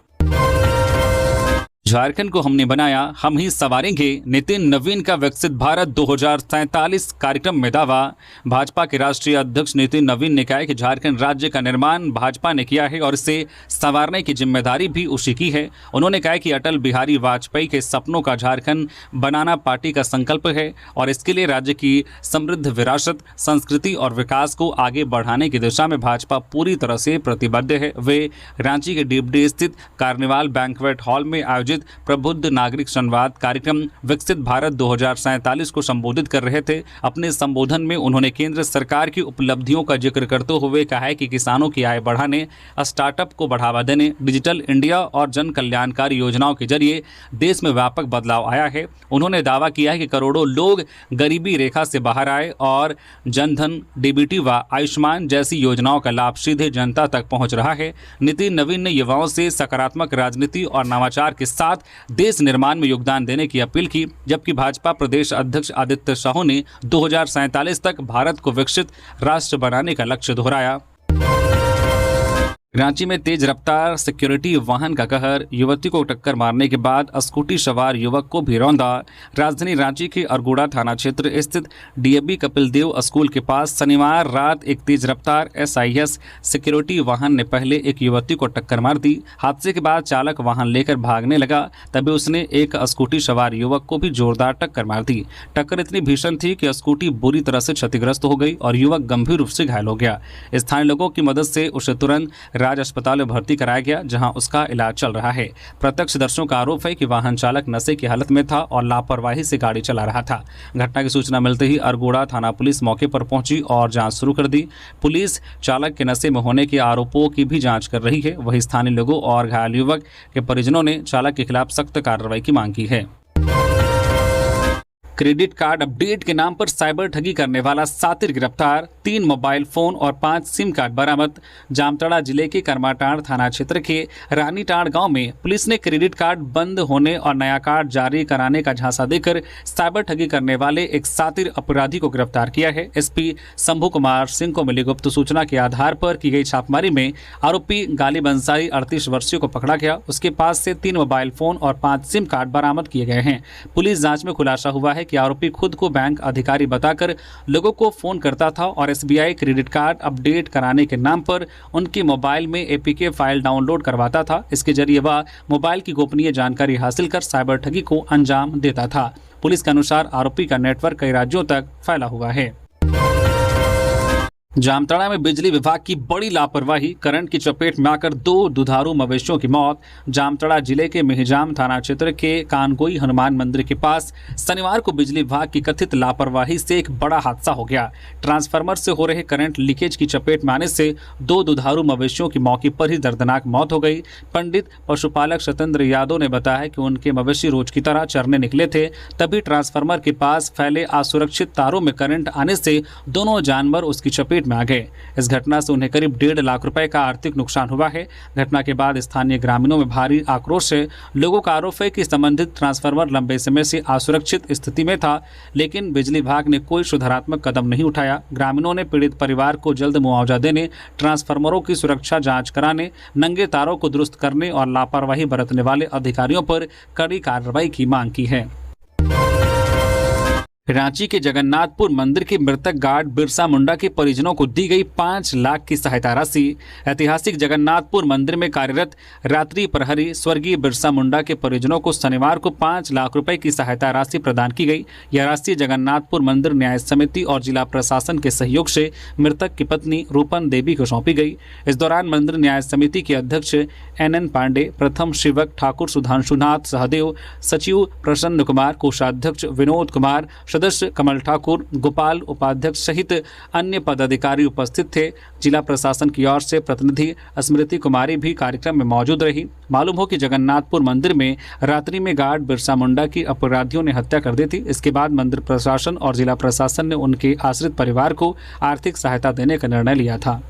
झारखंड को हमने बनाया, हम ही संवारेंगे, नितिन नवीन का विकसित भारत 2047 कार्यक्रम में दावा। भाजपा के राष्ट्रीय अध्यक्ष नितिन नवीन ने कहा है कि झारखंड राज्य का निर्माण भाजपा ने किया है और इसे संवारने की जिम्मेदारी भी उसी की है। उन्होंने कहा कि अटल बिहारी वाजपेयी के सपनों का झारखंड बनाना पार्टी का संकल्प है और इसके लिए राज्य की समृद्ध विरासत, संस्कृति और विकास को आगे बढ़ाने की दिशा में भाजपा पूरी तरह से प्रतिबद्ध है। वे रांची के डीपडी स्थित कार्निवाल बैंक्वेट हॉल में आयोजित प्रबुद्ध नागरिक संवाद कार्यक्रम विकसित भारत 2047 को संबोधित कर रहे थे। अपने संबोधन में उन्होंने केंद्र सरकार की उपलब्धियों का जिक्र करते हुए कहा है कि किसानों की आय बढ़ाने, स्टार्टअप को बढ़ावा देने, डिजिटल इंडिया और जन कल्याणकारी योजनाओं के जरिए देश में व्यापक बदलाव आया है। उन्होंने दावा किया है कि करोड़ों लोग गरीबी रेखा से बाहर आए और जनधन, डीबीटी व आयुष्मान जैसी योजनाओं का लाभ सीधे जनता तक पहुंच रहा है। नितिन नवीन ने युवाओं से सकारात्मक राजनीति और नवाचार के साथ देश निर्माण में योगदान देने की अपील की, जबकि भाजपा प्रदेश अध्यक्ष आदित्य साहू ने 2047 तक भारत को विकसित राष्ट्र बनाने का लक्ष्य दोहराया। रांची में तेज रफ्तार सिक्योरिटी वाहन का कहर, युवती को टक्कर मारने के बाद स्कूटी सवार युवक को भी रौंदा। राजधानी रांची के अरगोड़ा थाना क्षेत्र स्थित डीएबी कपिल देव स्कूल के पास शनिवार रात एक तेज रफ्तार एसआईएस सिक्योरिटी वाहन ने पहले एक युवती को टक्कर मार दी। हादसे के बाद चालक वाहन लेकर भागने लगा, तभी उसने एक स्कूटी सवार युवक को भी जोरदार टक्कर मार दी। टक्कर इतनी भीषण थी कि स्कूटी बुरी तरह से क्षतिग्रस्त हो गई और युवक गंभीर रूप से घायल हो गया। स्थानीय लोगों की मदद से उसे तुरंत राज अस्पताल में भर्ती कराया गया, जहां उसका इलाज चल रहा है। प्रत्यक्षदर्शियों का आरोप है कि वाहन चालक नशे की हालत में था और लापरवाही से गाड़ी चला रहा था। घटना की सूचना मिलते ही अरगोड़ा थाना पुलिस मौके पर पहुंची और जांच शुरू कर दी। पुलिस चालक के नशे में होने के आरोपों की भी जांच कर रही है। वहीं स्थानीय लोगों और घायल युवक के परिजनों ने चालक के खिलाफ सख्त कार्रवाई की मांग की है। क्रेडिट कार्ड अपडेट के नाम पर साइबर ठगी करने वाला सातिर गिरफ्तार, 3 मोबाइल फोन और 5 सिम कार्ड बरामद। जामताड़ा जिले के करमाटांड़ थाना क्षेत्र के रानीटांड़ गांव में पुलिस ने क्रेडिट कार्ड बंद होने और नया कार्ड जारी कराने का झांसा देकर साइबर ठगी करने वाले एक सातिर अपराधी को गिरफ्तार किया है। एसपी शंभू कुमार सिंह को मिली गुप्त सूचना के आधार पर की गई छापेमारी में आरोपी गालिब अंसारी 38 वर्षीय को पकड़ा गया। उसके पास से 3 मोबाइल फोन और 5 सिम कार्ड बरामद किए गए हैं। पुलिस जांच में खुलासा हुआ है कि आरोपी खुद को बैंक अधिकारी बताकर लोगों को फोन करता था और एसबीआई क्रेडिट कार्ड अपडेट कराने के नाम पर उनके मोबाइल में एपीके फाइल डाउनलोड करवाता था। इसके जरिए वह मोबाइल की गोपनीय जानकारी हासिल कर साइबर ठगी को अंजाम देता था। पुलिस के अनुसार आरोपी का नेटवर्क कई राज्यों तक फैला हुआ है। जामताड़ा में बिजली विभाग की बड़ी लापरवाही, करंट की चपेट में आकर 2 दुधारू मवेशियों की मौत। जामताड़ा जिले के मेहजाम थाना क्षेत्र के कानगोई हनुमान मंदिर के पास शनिवार को बिजली विभाग की कथित लापरवाही से एक बड़ा हादसा हो गया। ट्रांसफार्मर से हो रहे करंट लीकेज की चपेट में आने से 2 दुधारू मवेशियों की मौके पर ही दर्दनाक मौत हो गई। पंडित पशुपालक सत्येंद्र यादव ने बताया कि उनके मवेशी रोज की तरह चरने निकले थे, तभी ट्रांसफार्मर के पास फैले असुरक्षित तारों में करंट आने से दोनों जानवर उसकी चपेट में आ गए। इस घटना से उन्हें करीब 1.5 लाख रुपए का आर्थिक नुकसान हुआ है। घटना के बाद स्थानीय ग्रामीणों में भारी आक्रोश है। लोगों का आरोप है कि संबंधित ट्रांसफार्मर लंबे समय से असुरक्षित स्थिति में था, लेकिन बिजली विभाग ने कोई सुधारात्मक कदम नहीं उठाया। ग्रामीणों ने पीड़ित परिवार को जल्द मुआवजा देने, ट्रांसफार्मरों की सुरक्षा जांच कराने, नंगे तारों को दुरुस्त करने और लापरवाही बरतने वाले अधिकारियों पर कड़ी कार्रवाई की मांग की है। रांची के जगन्नाथपुर मंदिर के मृतक गार्ड बिरसा मुंडा के परिजनों को दी गई 5 लाख की सहायता राशि। ऐतिहासिक जगन्नाथपुर मंदिर में कार्यरत रात्रि प्रहरी स्वर्गीय बिरसा मुंडा के परिजनों को शनिवार को 5 लाख रुपए की सहायता राशि प्रदान की गई। यह राशि जगन्नाथपुर मंदिर न्याय समिति और जिला प्रशासन के सहयोग से मृतक की पत्नी रूपन देवी को सौंपी गई। इस दौरान मंदिर न्याय समिति के अध्यक्ष NN पांडे, प्रथम सेवक ठाकुर सुधांशुनाथ सहदेव, सचिव प्रसन्न कुमार, कोषाध्यक्ष विनोद कुमार, सदस्य कमल ठाकुर, गोपाल उपाध्यक्ष सहित अन्य पदाधिकारी उपस्थित थे। जिला प्रशासन की ओर से प्रतिनिधि स्मृति कुमारी भी कार्यक्रम में मौजूद रही। मालूम हो कि जगन्नाथपुर मंदिर में रात्रि में गार्ड बिरसा मुंडा की अपराधियों ने हत्या कर दी थी। इसके बाद मंदिर प्रशासन और जिला प्रशासन ने उनके आश्रित परिवार को आर्थिक सहायता देने का निर्णय लिया था।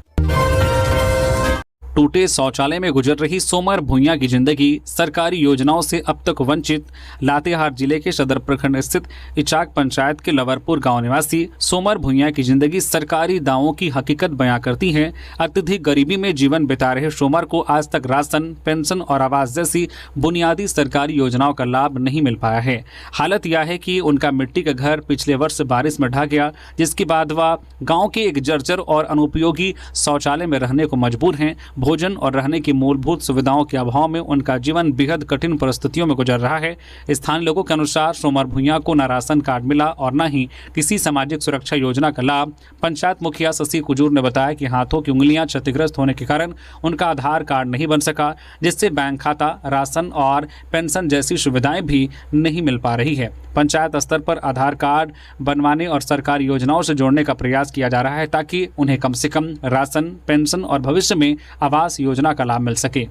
टूटे शौचालय में गुजर रही सोमर भुइयां की जिंदगी, सरकारी योजनाओं से अब तक वंचित। लातेहार जिले के सदर प्रखंड स्थित इचाक पंचायत के लवरपुर गांव निवासी सोमर भुइयां की जिंदगी सरकारी दावों की हकीकत बयां करती है। अत्यधिक गरीबी में जीवन बिता रहे सोमर को आज तक राशन, पेंशन और आवास जैसी बुनियादी सरकारी योजनाओं का लाभ नहीं मिल पाया है। हालत यह है कि उनका मिट्टी का घर पिछले वर्ष बारिश में ढह गया, जिसके बाद वह गाँव के एक जर्जर और अनुपयोगी शौचालय में रहने को मजबूर हैं। भोजन और रहने की मूलभूत सुविधाओं के अभाव में उनका जीवन बेहद कठिन परिस्थितियों में गुजर रहा है। स्थानीय लोगों के अनुसार सोमर भुइयां को न राशन कार्ड मिला और न ही किसी सामाजिक सुरक्षा योजना का लाभ। पंचायत मुखिया शशि कुजूर ने बताया कि हाथों की उंगलियां क्षतिग्रस्त होने के कारण उनका आधार कार्ड नहीं बन सका, जिससे बैंक खाता, राशन और पेंशन जैसी सुविधाएं भी नहीं मिल पा रही है। पंचायत स्तर पर आधार कार्ड बनवाने और सरकारी योजनाओं से जोड़ने का प्रयास किया जा रहा है, ताकि उन्हें कम से कम राशन, पेंशन और भविष्य में आवास योजना का लाभ मिल सके।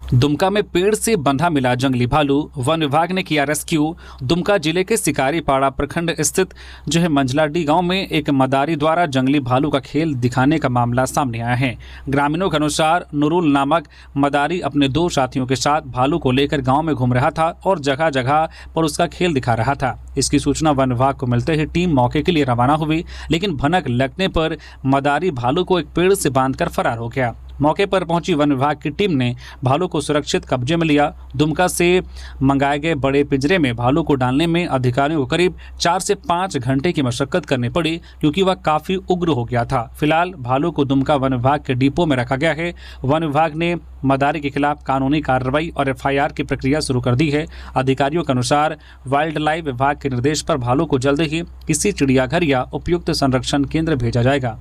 दुमका में पेड़ से बंधा मिला जंगली भालू, वन विभाग ने किया रेस्क्यू। दुमका जिले के सिकारीपाड़ा प्रखंड स्थित जो है मंझलाडी गांव में एक मदारी द्वारा जंगली भालू का खेल दिखाने का मामला सामने आया है। ग्रामीणों के अनुसार नूरुल नामक मदारी अपने 2 साथियों के साथ भालू को लेकर गांव में घूम रहा था और जगह जगह पर उसका खेल दिखा रहा था। इसकी सूचना वन विभाग को मिलते ही टीम मौके के लिए रवाना हुई, लेकिन भनक लगने पर मदारी भालू को एक पेड़ से बांधकर फरार हो गया। मौके पर पहुंची वन विभाग की टीम ने भालू को सुरक्षित कब्जे में लिया। दुमका से मंगाए गए बड़े पिंजरे में भालू को डालने में अधिकारियों को करीब 4 से 5 घंटे की मशक्कत करनी पड़ी, क्योंकि वह काफी उग्र हो गया था। फिलहाल भालू को दुमका वन विभाग के डिपो में रखा गया है। वन विभाग ने मदारी के खिलाफ कानूनी कार्रवाई और FIR की प्रक्रिया शुरू कर दी है। अधिकारियों के अनुसार वाइल्ड लाइफ विभाग के निर्देश पर भालू को जल्द ही किसी चिड़ियाघर या उपयुक्त संरक्षण केंद्र भेजा जाएगा।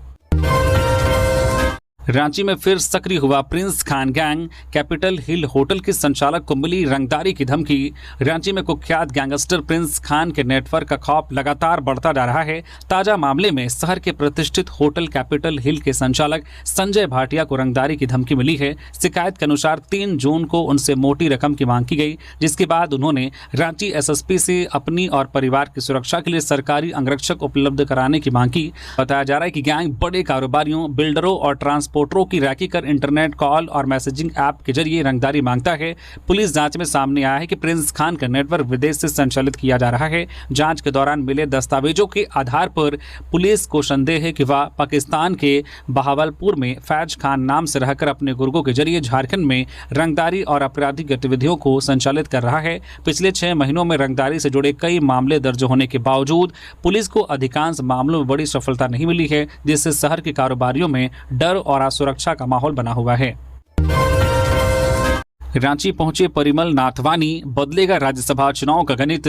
रांची में फिर सक्रिय हुआ Prince Khan gang, Capitol Hill hotel के संचालक को मिली रंगदारी की धमकी। रांची में कुख्यात गैंगस्टर प्रिंस खान के नेटवर्क का खौफ लगातार बढ़ता जा रहा है। ताजा मामले में शहर के प्रतिष्ठित होटल कैपिटल हिल के संचालक संजय भाटिया को रंगदारी की धमकी मिली है। शिकायत के अनुसार 3 जून को उनसे मोटी रकम की मांग की गई, जिसके बाद उन्होंने रांची SSP से अपनी और परिवार की सुरक्षा के लिए सरकारी अंगरक्षक उपलब्ध कराने की मांग की। बताया जा रहा है कि गैंग बड़े कारोबारियों, बिल्डरों और ट्रांसपोर्टरों की रैकी कर इंटरनेट कॉल और मैसेजिंग ऐप के जरिए रंगदारी मांगता है। पुलिस जांच में सामने आया है कि प्रिंस खान का नेटवर्क विदेश से संचालित किया जा रहा है। जांच के दौरान मिले दस्तावेजों के आधार पर पुलिस को संदेह है कि वह पाकिस्तान के बहावलपुर में फैज खान नाम से रहकर अपने गुर्गों के जरिए झारखंड में रंगदारी और आपराधिक गतिविधियों को संचालित कर रहा है। पिछले 6 महीनों में रंगदारी से जुड़े कई मामले दर्ज होने के बावजूद पुलिस को अधिकांश मामलों में बड़ी सफलता नहीं मिली है, जिससे शहर के कारोबारियों में डर और असुरक्षा का माहौल बना हुआ है। रांची पहुंचे परिमल नाथवानी, बदलेगा राज्यसभा चुनाव का गणित।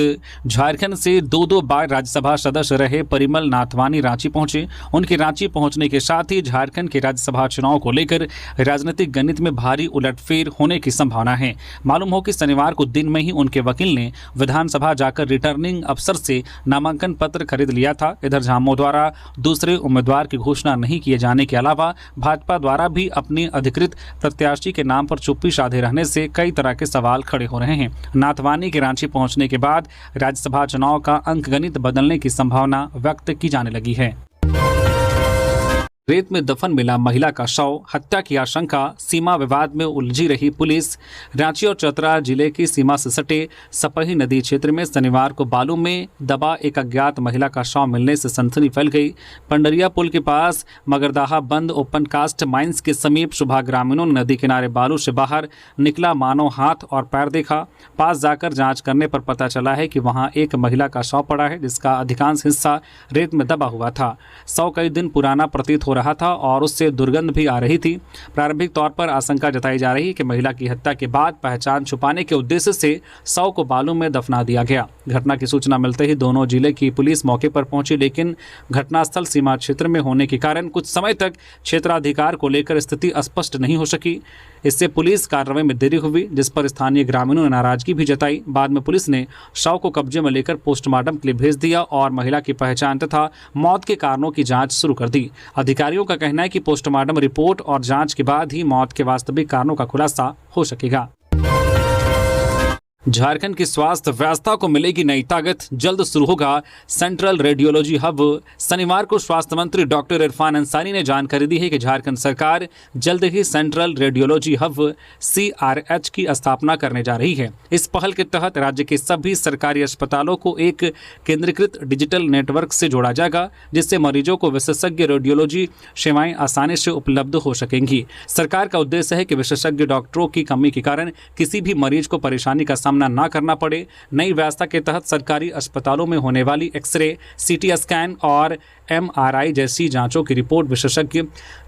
झारखंड से 2 बार राज्यसभा सदस्य रहे परिमल नाथवानी रांची पहुंचे। उनके रांची पहुंचने के साथ ही झारखंड के राज्यसभा चुनाव को लेकर राजनीतिक गणित में भारी उलटफेर होने की संभावना है। मालूम हो कि शनिवार को दिन में ही उनके वकील ने विधानसभा जाकर रिटर्निंग अफसर से नामांकन पत्र खरीद लिया था। इधर झामो द्वारा दूसरे उम्मीदवार की घोषणा नहीं किए जाने के अलावा भाजपा द्वारा भी अपने अधिकृत प्रत्याशी के नाम पर चुप्पी साधे रहने से कई तरह के सवाल खड़े हो रहे हैं। नाथवानी के रांची पहुंचने के बाद राज्यसभा चुनाव का अंकगणित बदलने की संभावना व्यक्त की जाने लगी है। रेत में दफन मिला महिला का शव, हत्या की आशंका, सीमा विवाद में उलझी रही पुलिस। रांची और चतरा जिले की सीमा से सटे सपही नदी क्षेत्र में शनिवार को बालू में दबा एक अज्ञात महिला का शव मिलने से सनसनी फैल गई। पंडरिया पुल के पास मगरदाहा बंद ओपन कास्ट माइंस के समीप सुबह ग्रामीणों ने नदी किनारे बालू से बाहर निकला मानव हाथ और पैर देखा। पास जाकर जांच करने पर पता चला है कि वहां एक महिला का शव पड़ा है, जिसका अधिकांश हिस्सा रेत में दबा हुआ था। शव कई दिन पुराना प्रतीत हो रहा था और उससे दुर्गंध भी आ रही थी। प्रारंभिक तौर पर आशंका जताई जा रही है कि महिला की हत्या के बाद पहचान छुपाने के उद्देश्य से शव को बालू में दफना दिया गया। घटना की सूचना मिलते ही दोनों जिले की पुलिस मौके पर पहुंची, लेकिन घटनास्थल सीमा क्षेत्र में होने के कारण कुछ समय तक क्षेत्राधिकार को लेकर स्थिति स्पष्ट नहीं हो सकी। इससे पुलिस कार्रवाई में देरी हुई, जिस पर स्थानीय ग्रामीणों ने नाराजगी भी जताई। बाद में पुलिस ने शव को कब्जे में लेकर पोस्टमार्टम के लिए भेज दिया और महिला की पहचान तथा मौत के कारणों की जांच शुरू कर दी। अधिकारियों का कहना है कि पोस्टमार्टम रिपोर्ट और जांच के बाद ही मौत के वास्तविक कारणों का खुलासा हो सकेगा। झारखंड की स्वास्थ्य व्यवस्था को मिलेगी नई ताकत, जल्द शुरू होगा सेंट्रल रेडियोलॉजी हब। शनिवार को स्वास्थ्य मंत्री डॉक्टर इरफान अंसारी ने जानकारी दी है कि झारखंड सरकार जल्द ही सेंट्रल रेडियोलॉजी हब CRH की स्थापना करने जा रही है। इस पहल के तहत राज्य के सभी सरकारी अस्पतालों को एक केंद्रीकृत डिजिटल नेटवर्क से जोड़ा जाएगा, जिससे मरीजों को विशेषज्ञ रेडियोलॉजी सेवाएं आसानी से उपलब्ध हो सकेंगी। सरकार का उद्देश्य है कि विशेषज्ञ डॉक्टरों की कमी के कारण किसी भी मरीज को परेशानी का ना करना पड़े। नई व्यवस्था के तहत सरकारी अस्पतालों में होने वाली एक्सरे, CT स्कैन और MRI जैसी जांचों की रिपोर्ट विशेषज्ञ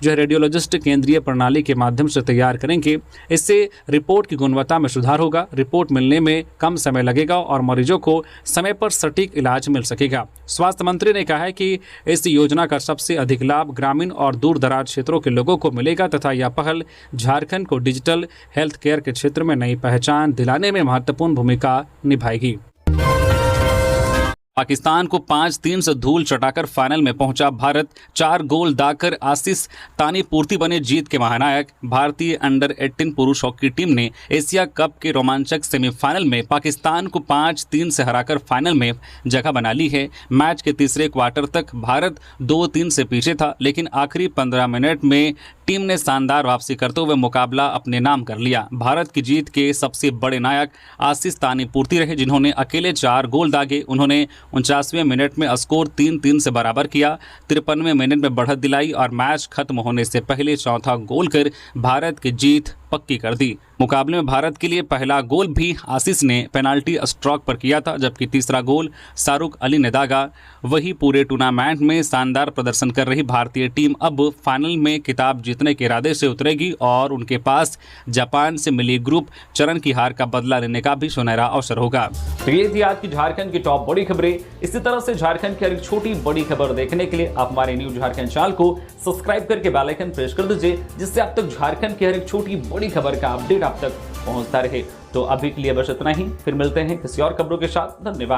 जो है रेडियोलॉजिस्ट केंद्रीय प्रणाली के माध्यम से तैयार करेंगे। इससे रिपोर्ट की गुणवत्ता में सुधार होगा, रिपोर्ट मिलने में कम समय लगेगा और मरीजों को समय पर सटीक इलाज मिल सकेगा। स्वास्थ्य मंत्री ने कहा है कि इस योजना का सबसे अधिक लाभ ग्रामीण और दूर दराज क्षेत्रों के लोगों को मिलेगा तथा यह पहल झारखंड को डिजिटल हेल्थ केयर के क्षेत्र में नई पहचान दिलाने में महत्वपूर्ण भूमिका निभाएगी। पाकिस्तान को 5-3 से धूल चटाकर फाइनल में पहुंचा भारत। 4 गोल दागकर आशीष तानीपूर्ति बने जीत के महानायक। भारतीय अंडर 18 पुरुष हॉकी टीम ने एशिया कप के रोमांचक सेमीफाइनल में पाकिस्तान को 5-3 से हराकर फाइनल में जगह बना ली है। मैच के तीसरे क्वार्टर तक भारत 2-3 से पीछे था, लेकिन आखिरी 15 मिनट में टीम ने शानदार वापसी करते हुए मुकाबला अपने नाम कर लिया। भारत की जीत के सबसे बड़े नायक आशीष तानीपूर्ति रहे, जिन्होंने अकेले 4 गोल दागे। उन्होंने 49वें मिनट में स्कोर 3-3 से बराबर किया, 53वें मिनट में बढ़त दिलाई और मैच खत्म होने से पहले चौथा गोल कर भारत की जीत पक्की कर दी। मुकाबले में भारत के लिए पहला गोल भी आशीष ने पेनाल्टी स्ट्रोक पर किया था, जबकि तीसरा गोल शाहरुख अली ने दागा। वही पूरे टूर्नामेंट में शानदार प्रदर्शन कर रही भारतीय टीम अब फाइनल में खिताब जीतने के इरादे से उतरेगी और उनके पास जापान से मिली ग्रुप चरण की हार का बदला लेने का भी सुनहरा अवसर होगा। तो ये थी आज की झारखंड की टॉप बड़ी खबरें। इसी तरह से झारखंड की हर एक छोटी बड़ी खबर देखने के लिए आप हमारे न्यूज झारखंड चैनल को सब्सक्राइब करके बेल आइकन प्रेस कर दीजिए, जिससे आप तक झारखंड की हर एक छोटी बड़ी खबर का अपडेट आप तक पहुंचता रहे। तो अभी के लिए बस इतना ही, फिर मिलते हैं किसी और खबरों के साथ। धन्यवाद।